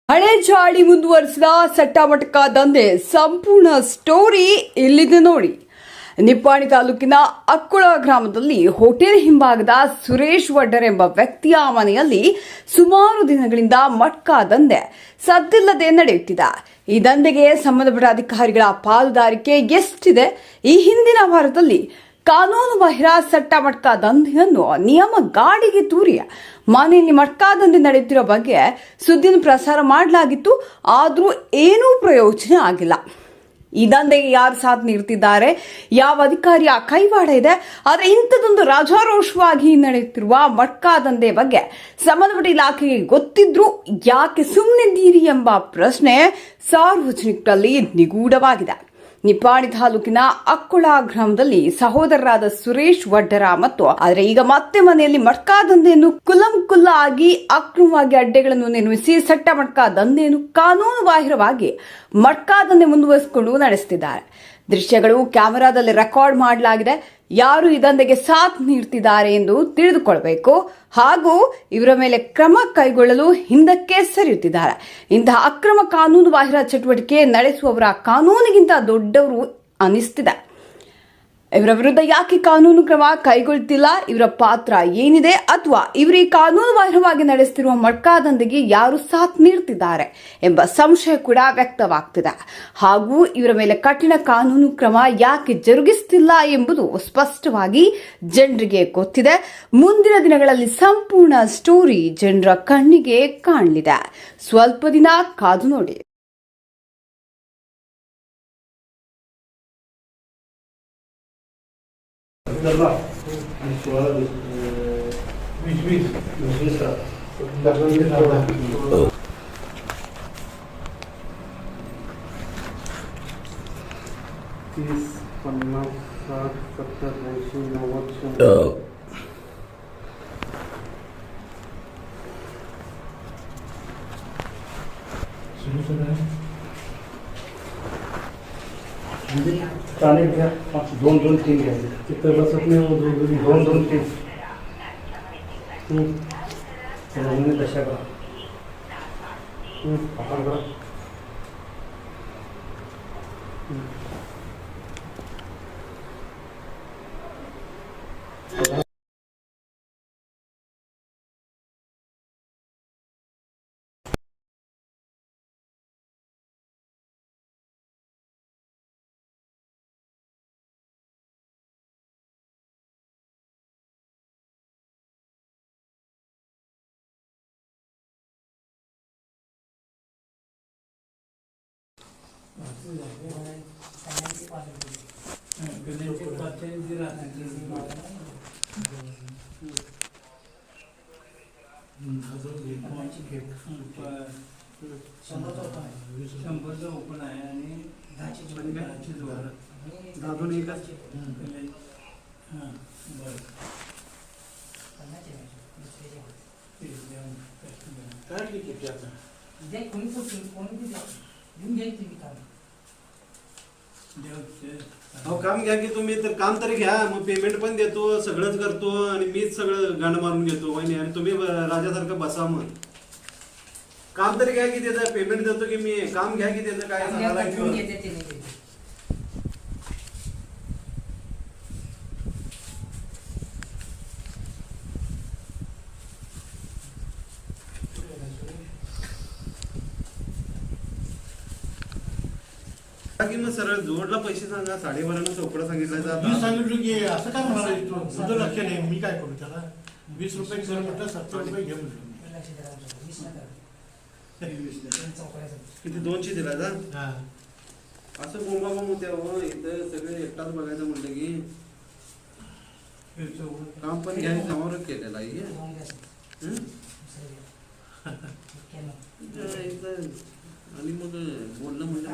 ಹಳೆ ಚಾಳಿ ಮುಂದುವರಿಸಿದ ಸಟ್ಟಾಮಟಕ ದಂಧೆ ಸಂಪೂರ್ಣ ಸ್ಟೋರಿ ಇಲ್ಲಿದೆ ನೋಡಿ. ನಿಪ್ಪಾಣಿ ತಾಲೂಕಿನ ಅಕ್ಕುಳ ಗ್ರಾಮದಲ್ಲಿ ಹೋಟೆಲ್ ಹಿಂಭಾಗದ ಸುರೇಶ್ ವಡ್ಡರ್ ಎಂಬ ವ್ಯಕ್ತಿಯ ಮನೆಯಲ್ಲಿ ಸುಮಾರು ದಿನಗಳಿಂದ ಮಟ್ಕಾ ದಂಧೆ ಸದ್ದಿಲ್ಲದೆ ನಡೆಯುತ್ತಿದೆ. ಈ ದಂಧೆಗೆ ಸಂಬಂಧಪಟ್ಟ ಅಧಿಕಾರಿಗಳ ಪಾಲುದಾರಿಕೆ ಎಷ್ಟಿದೆ? ಈ ಹಿಂದಿನ ವಾರದಲ್ಲಿ ಕಾನೂನು ಬಾಹಿರ ಸಟ್ಟ ಮಟ್ಕಾ ದಂಧೆಯನ್ನು ನಿಯಮ ಗಾಡಿಗೆ ತೂರಿ ಮನೆಯಲ್ಲಿ ಮಟ್ಕಾ ದಂಧೆ ನಡೆಯುತ್ತಿರುವ ಬಗ್ಗೆ ಸುದ್ದಿಯನ್ನು ಪ್ರಸಾರ ಮಾಡಲಾಗಿತ್ತು. ಆದರೂ ಏನೂ ಪ್ರಯೋಜನ ಆಗಿಲ್ಲ. ಈ ದಂಧೆಗೆ ಯಾರು ಸಾಥ್ ನೀಡುತ್ತಿದ್ದಾರೆ, ಯಾವ ಅಧಿಕಾರಿಯ ಕೈವಾಡ ಇದೆ? ಆದರೆ ಇಂಥದೊಂದು ರಾಜಾರೋಷವಾಗಿ ನಡೆಯುತ್ತಿರುವ ಮಟ್ಕಾ ದಂಧೆ ಬಗ್ಗೆ ಸಂಬಂಧಪಟ್ಟ ಇಲಾಖೆಗೆ ಗೊತ್ತಿದ್ರೂ ಯಾಕೆ ಸುಮ್ಮನಿದ್ದೀರಿ ಎಂಬ ಪ್ರಶ್ನೆ ಸಾರ್ವಜನಿಕರಲ್ಲಿ ನಿಗೂಢವಾಗಿದೆ. ನಿಪ್ಪಾಣಿ ತಾಲೂಕಿನ ಅಕ್ಕುಳ ಗ್ರಾಮದಲ್ಲಿ ಸಹೋದರರಾದ ಸುರೇಶ್ ವಡ್ಡರ ಮತ್ತು ಆದರೆ ಈಗ ಮತ್ತೆ ಮನೆಯಲ್ಲಿ ಮಟ್ಕಾ ದಂಧೆಯನ್ನು ಕುಲ್ಲಂ ಆಗಿ ಅಕ್ರಮವಾಗಿ ಅಡ್ಡೆಗಳನ್ನು ನಿರ್ಮಿಸಿ ಸಟ್ಟ ಮಟ್ಕಾ ದಂಧೆಯನ್ನು ಕಾನೂನು ಬಾಹಿರವಾಗಿ ಮಟ್ಕಾ ದಂಧೆ ಮುಂದುವರಿಸಿಕೊಂಡು ನಡೆಸುತ್ತಿದ್ದಾರೆ. ದೃಶ್ಯಗಳು ಕ್ಯಾಮೆರಾದಲ್ಲಿ ರೆಕಾರ್ಡ್ ಮಾಡಲಾಗಿದೆ. ಯಾರು ಈ ದಂಧೆಗೆ ಸಾಥ್ ನೀಡುತ್ತಿದ್ದಾರೆ ಎಂದು ತಿಳಿದುಕೊಳ್ಳಬೇಕು ಹಾಗೂ ಇವರ ಮೇಲೆ ಕ್ರಮ ಕೈಗೊಳ್ಳಲು ಹಿಂದಕ್ಕೆ ಸರಿಯುತ್ತಿದ್ದಾರೆ. ಇಂತಹ ಅಕ್ರಮ ಕಾನೂನು ಬಾಹಿರ ಚಟುವಟಿಕೆ ನಡೆಸುವವರ ಕಾನೂನಿಗಿಂತ ದೊಡ್ಡವರು ಅನಿಸ್ತಿದೆ. ಇವರ ವಿರುದ್ಧ ಯಾಕೆ ಕಾನೂನು ಕ್ರಮ ಕೈಗೊಳ್ಳುತ್ತಿಲ್ಲ? ಇವರ ಪಾತ್ರ ಏನಿದೆ? ಅಥವಾ ಇವರು ಈ ಕಾನೂನು ಬಾಹಿರವಾಗಿ ನಡೆಸುತ್ತಿರುವ ಮಟ್ಕಾ ದಂಧೆಗೆ ಯಾರು ಸಾಥ್ ನೀಡುತ್ತಿದ್ದಾರೆ ಎಂಬ ಸಂಶಯ ಕೂಡ ವ್ಯಕ್ತವಾಗ್ತಿದೆ. ಹಾಗೂ ಇವರ ಮೇಲೆ ಕಠಿಣ ಕಾನೂನು ಕ್ರಮ ಯಾಕೆ ಜರುಗಿಸುತ್ತಿಲ್ಲ ಎಂಬುದು ಸ್ಪಷ್ಟವಾಗಿ ಜನರಿಗೆ ಗೊತ್ತಿದೆ. ಮುಂದಿನ ದಿನಗಳಲ್ಲಿ ಸಂಪೂರ್ಣ ಸ್ಟೋರಿ ಜನರ ಕಣ್ಣಿಗೆ ಕಾಣಲಿದೆ. ಸ್ವಲ್ಪ ದಿನ ಕಾದು ನೋಡಿ. चालेल घ्या. 2-2-3 घ्या. तिथं बसत नाही. 2-2-3 दशा करा. आपण करा. ओपन आहे आणि 10ची जोड दादून एकच हां बरं काय किती आता जे कोणी घेऊन घ्यायची की काम अहो काम घ्या की तुम्ही तर काम तरी घ्या. मग पेमेंट पण देतो, सगळंच करतो आणि मीच सगळं गाणं मारून घेतो वहिनी. आणि तुम्ही राजासारखं बसा. मग काम तरी घ्या की त्याचं पेमेंट देतो की मी. काम घ्या की त्याचं काय सांगायला की मग सरळ जोडला पैसे सांगा. 12.5 चौकडा सांगितलं. मी सांगितलं की असं काय म्हणाला तुझं लक्ष नाही. मी काय करू त्याला? 20 रुपये कर म्हटलं, 70 रुपये घे म्हटलं. किती 200 दिला का? असं बोंबा होत्या हो. इथं सगळे एकटाच बघायचं म्हटलं की काम पण घ्यायचं समोरच केलेलं आहे. आणि मग बोलणं म्हणजे